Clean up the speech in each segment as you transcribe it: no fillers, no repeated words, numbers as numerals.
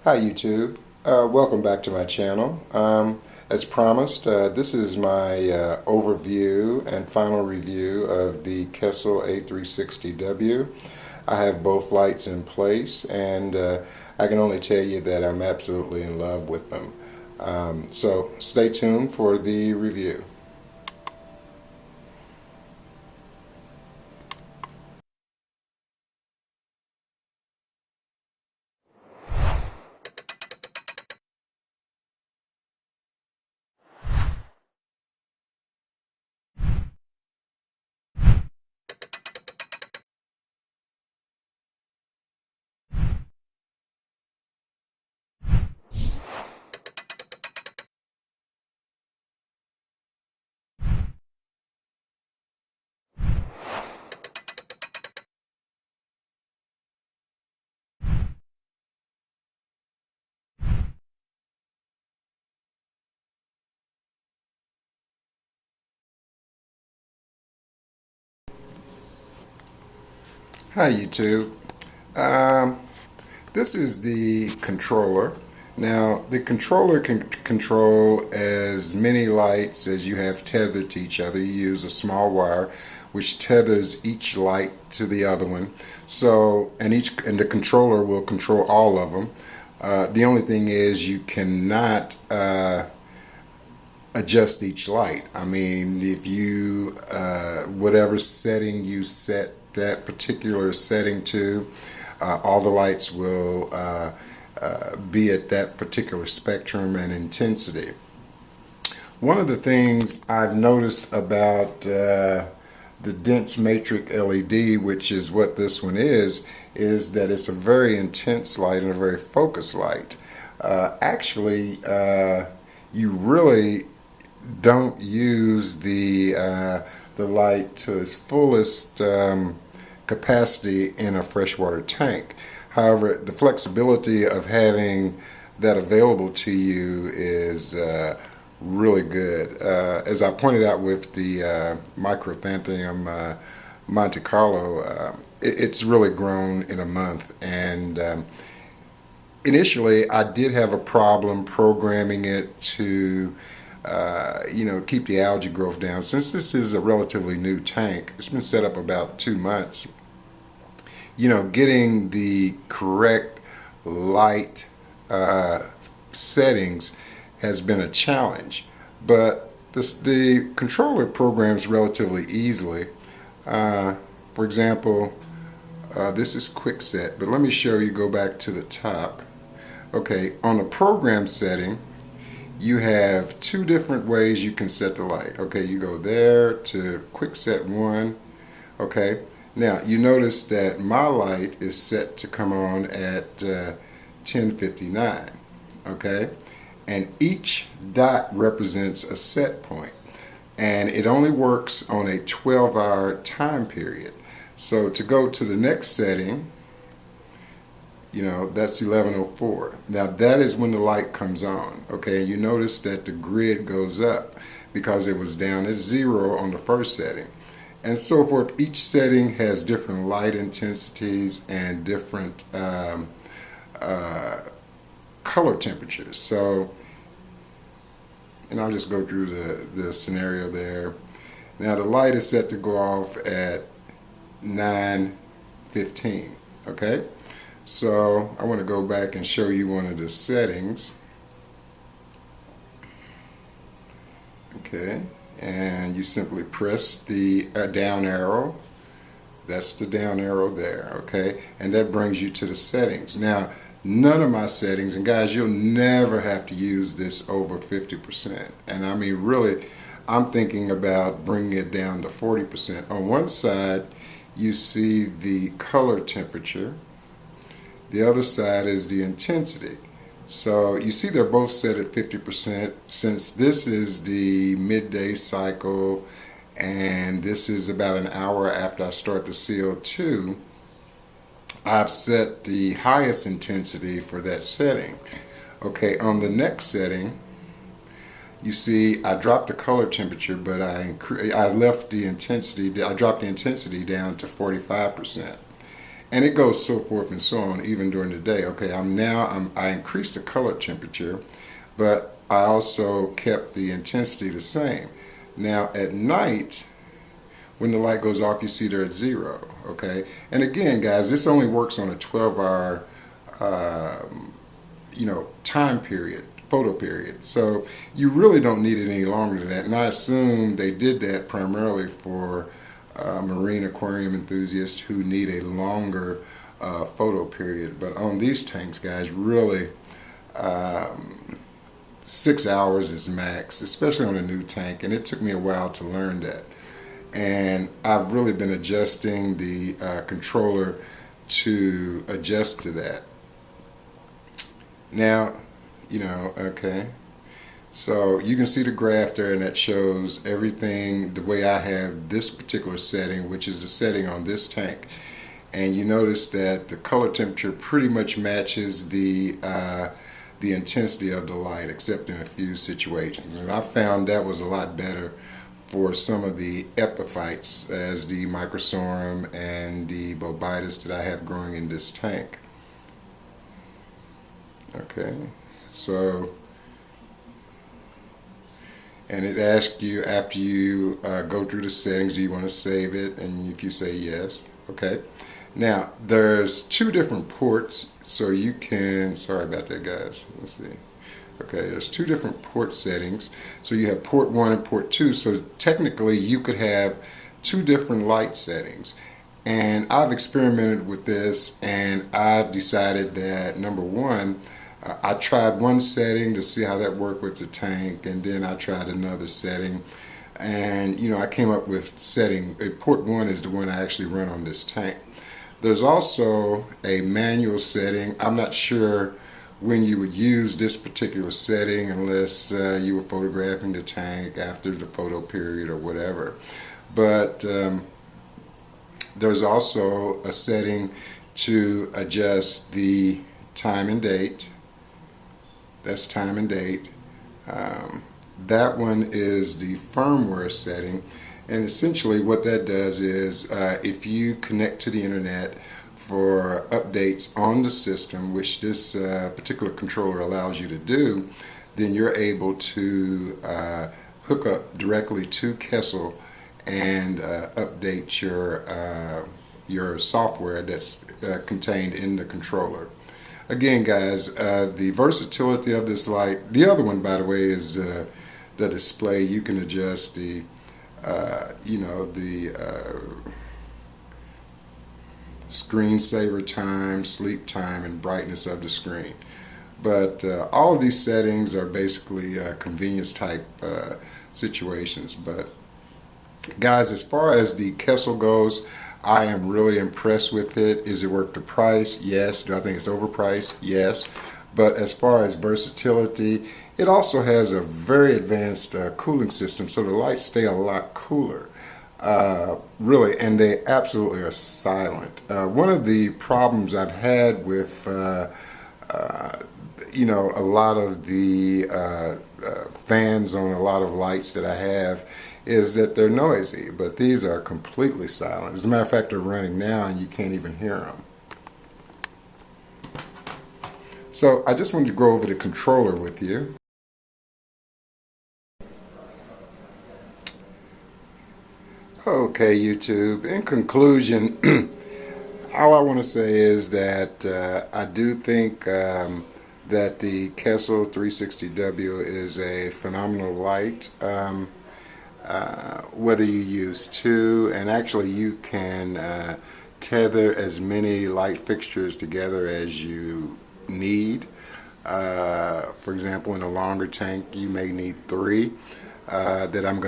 Hi YouTube, welcome back to my channel. As promised, this is my overview and final review of the Kesil A360W. I have both lights in place, and I can only tell you that I'm absolutely in love with them. So stay tuned for the review. Hi YouTube. Um, this is the controller. Now, the controller can control as many lights as you have tethered to each other. You use a small wire which tethers each light to the other one. So, and the controller will control all of them. The only thing is you cannot adjust each light. I mean, if you whatever setting you set that particular setting to, all the lights will be at that particular spectrum and intensity. One of the things I've noticed about the dense matrix LED, which is what this one is that it's a very intense light and a very focused light. You really don't use the light to its fullest capacity in a freshwater tank. However, the flexibility of having that available to you is really good. As I pointed out with the microthanthium Monte Carlo, it's really grown in a month, and initially I did have a problem programming it to keep the algae growth down. Since this is a relatively new tank, it's been set up about 2 months. Getting the correct light settings has been a challenge, but the controller programs relatively easily. For example, this is quick set, but let me show you. Go back to the top. Okay, on the program setting, you have two different ways you can set the light. Okay, you go there to quick set 1. Okay, now you notice that my light is set to come on at 10:59. Okay, and each dot represents a set point, and it only works on a 12-hour time period. So to go to the next setting, that's 11:04. Now that is when the light comes on. Okay, and you notice that the grid goes up because it was down at 0 on the first setting, and so forth. Each setting has different light intensities and different color temperatures. So, and I'll just go through the scenario there. Now the light is set to go off at 9:15. Okay, so I want to go back and show you one of the settings. Okay, and you simply press the down arrow. That's the down arrow there. Okay, and that brings you to the settings. Now, none of my settings, and guys, you'll never have to use this over 50%. And I mean, really, I'm thinking about bringing it down to 40%. On one side, you see the color temperature. The other side is the intensity. So you see they're both set at 50%. Since this is the midday cycle and this is about an hour after I start the CO2, I've set the highest intensity for that setting. Okay, on the next setting, you see I dropped the color temperature, but I left the intensity, I dropped the intensity down to 45%. And it goes so forth and so on even during the day. Okay, I increased the color temperature, but I also kept the intensity the same. Now at night, when the light goes off, you see they're at 0. Okay, and again, guys, this only works on a 12-hour, time period, photo period. So you really don't need it any longer than that. And I assume they did that primarily for marine aquarium enthusiasts who need a longer photo period. But on these tanks, guys, really 6 hours is max, especially on a new tank. And it took me a while to learn that. And I've really been adjusting the controller to adjust to that. Now, okay. So you can see the graph there, and that shows everything the way I have this particular setting, which is the setting on this tank. And you notice that the color temperature pretty much matches the intensity of the light, except in a few situations. And I found that was a lot better for some of the epiphytes, as the microsorum and the bobitis that I have growing in this tank. Okay, so, and it asks you after you go through the settings, do you want to save it? And if you say yes, okay. Now there's 2 different ports, so you can, sorry about that, guys, let's see. Okay, there's 2 different port settings. So you have port 1 and port 2. So technically you could have 2 different light settings. And I've experimented with this, and I've decided that number 1, I tried one setting to see how that worked with the tank, and then I tried another setting. And I came up with port 1 is the one I actually run on this tank. There's also a manual setting. I'm not sure when you would use this particular setting unless you were photographing the tank after the photo period or whatever. But there's also a setting to adjust the time and date. That's time and date. That one is the firmware setting. And essentially what that does is if you connect to the internet for updates on the system, which this particular controller allows you to do, then you're able to hook up directly to Kesil and update your software that's contained in the controller. Again, guys, the versatility of this light. The other one, by the way, is the display. You can adjust the screensaver time, sleep time, and brightness of the screen. But all of these settings are basically convenience type situations. But guys, as far as the Kesil goes, I am really impressed with it. Is it worth the price? Yes. Do I think it's overpriced? Yes. But as far as versatility, it also has a very advanced cooling system, so the lights stay a lot cooler. Really, and they absolutely are silent. One of the problems I've had with a lot of the fans on a lot of lights that I have is that they're noisy, but these are completely silent. As a matter of fact, they're running now and you can't even hear them. So I just wanted to go over the controller with you. Okay, YouTube, in conclusion, all I want to say is that I do think that the Kesil 360W is a phenomenal light. Whether you use 2, and actually you can tether as many light fixtures together as you need. For example, in a longer tank you may need 3. That I'm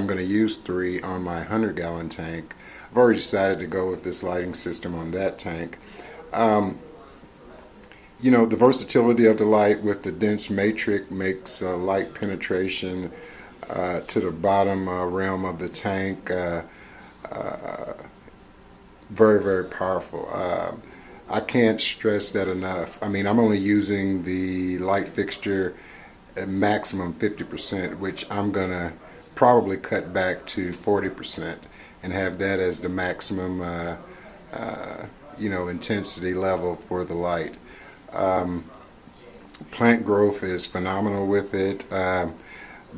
gonna use 3 on my 100-gallon tank. I've already decided to go with this lighting system on that tank. The versatility of the light with the dense matrix makes light penetration to the bottom realm of the tank very, very powerful. I can't stress that enough. I mean, I'm only using the light fixture at maximum 50%, which I'm gonna probably cut back to 40% and have that as the maximum intensity level for the light. Plant growth is phenomenal with it.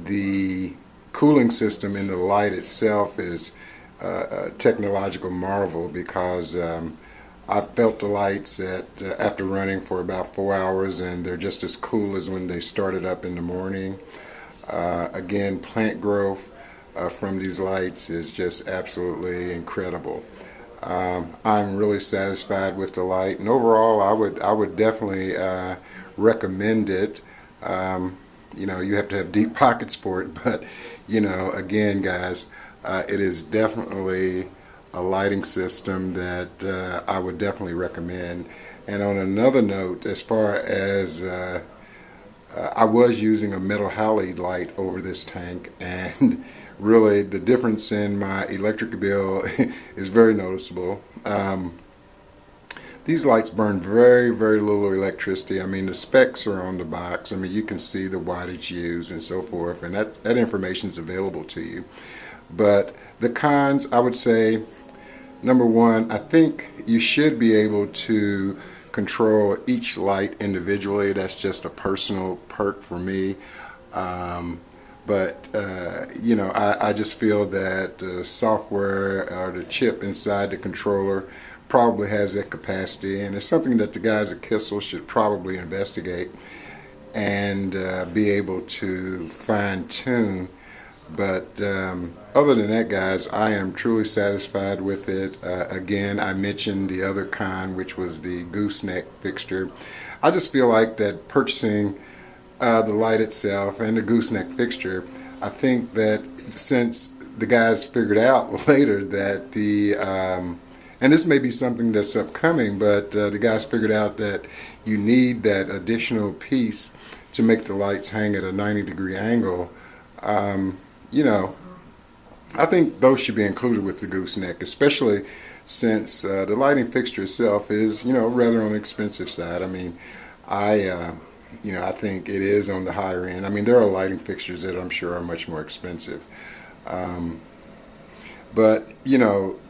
The cooling system in the light itself is a technological marvel, because I felt the lights after running for about 4 hours, and they're just as cool as when they started up in the morning. Again, plant growth from these lights is just absolutely incredible. I'm really satisfied with the light, and overall I would definitely recommend it. You have to have deep pockets for it, but again, guys, it is definitely a lighting system that I would definitely recommend. And on another note, as far as I was using a metal halide light over this tank, and really the difference in my electric bill is very noticeable. These lights burn very, very little electricity. I mean, the specs are on the box. I mean, you can see the wattage used and so forth, and that information is available to you. But the cons, I would say, number one, I think you should be able to control each light individually. That's just a personal perk for me. But I just feel that the software or the chip inside the controller probably has that capacity, and it's something that the guys at Kesil should probably investigate and be able to fine-tune. But other than that, guys, I am truly satisfied with it. Again, I mentioned the other con, which was the gooseneck fixture. I just feel like that purchasing the light itself and the gooseneck fixture, I think that since the guys figured out later that and this may be something that's upcoming, but the guys figured out that you need that additional piece to make the lights hang at a 90-degree angle. I think those should be included with the gooseneck, especially since the lighting fixture itself is, rather on the expensive side. I mean, I think it is on the higher end. I mean, there are lighting fixtures that I'm sure are much more expensive. But,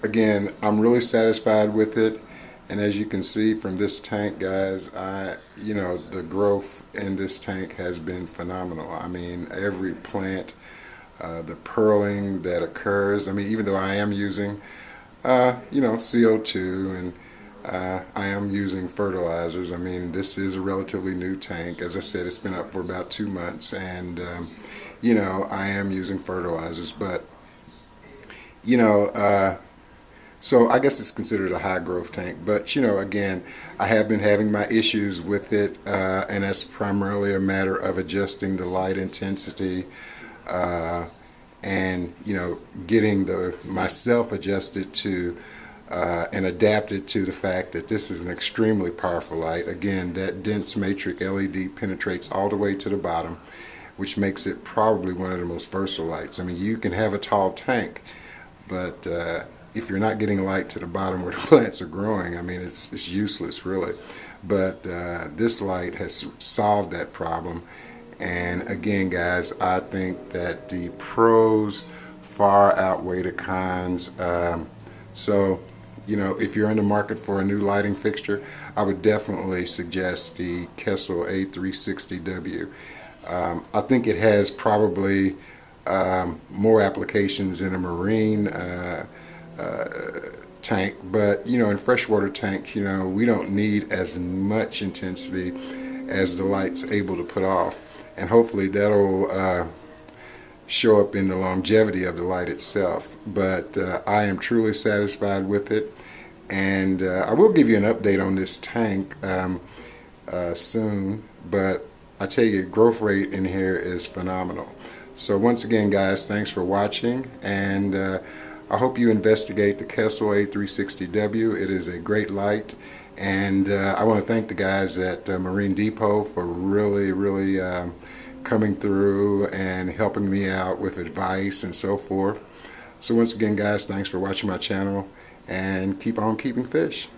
again, I'm really satisfied with it. And as you can see from this tank, guys, the growth in this tank has been phenomenal. I mean, every plant, the pearling that occurs, I mean, even though I am using, CO2 and I am using fertilizers. I mean, this is a relatively new tank. As I said, it's been up for about 2 months, and, I am using fertilizers, but so I guess it's considered a high growth tank. But again, I have been having my issues with it, and that's primarily a matter of adjusting the light intensity and getting myself adjusted to and adapted to the fact that this is an extremely powerful light. Again, that dense matrix LED penetrates all the way to the bottom, which makes it probably one of the most versatile lights. I mean, you can have a tall tank, but if you're not getting light to the bottom where the plants are growing, I mean, it's useless, really. But this light has solved that problem. And again, guys, I think that the pros far outweigh the cons. So, if you're in the market for a new lighting fixture, I would definitely suggest the Kesil A360W. I think it has probably more applications in a marine tank, but in freshwater tanks, we don't need as much intensity as the light's able to put off, and hopefully that'll show up in the longevity of the light itself. But I am truly satisfied with it, and I will give you an update on this tank soon, but I tell you, growth rate in here is phenomenal. So once again, guys, thanks for watching, and I hope you investigate the Kesil A360W. It is a great light, and I want to thank the guys at Marine Depot for really coming through and helping me out with advice and so forth. So once again, guys, thanks for watching my channel, and keep on keeping fish.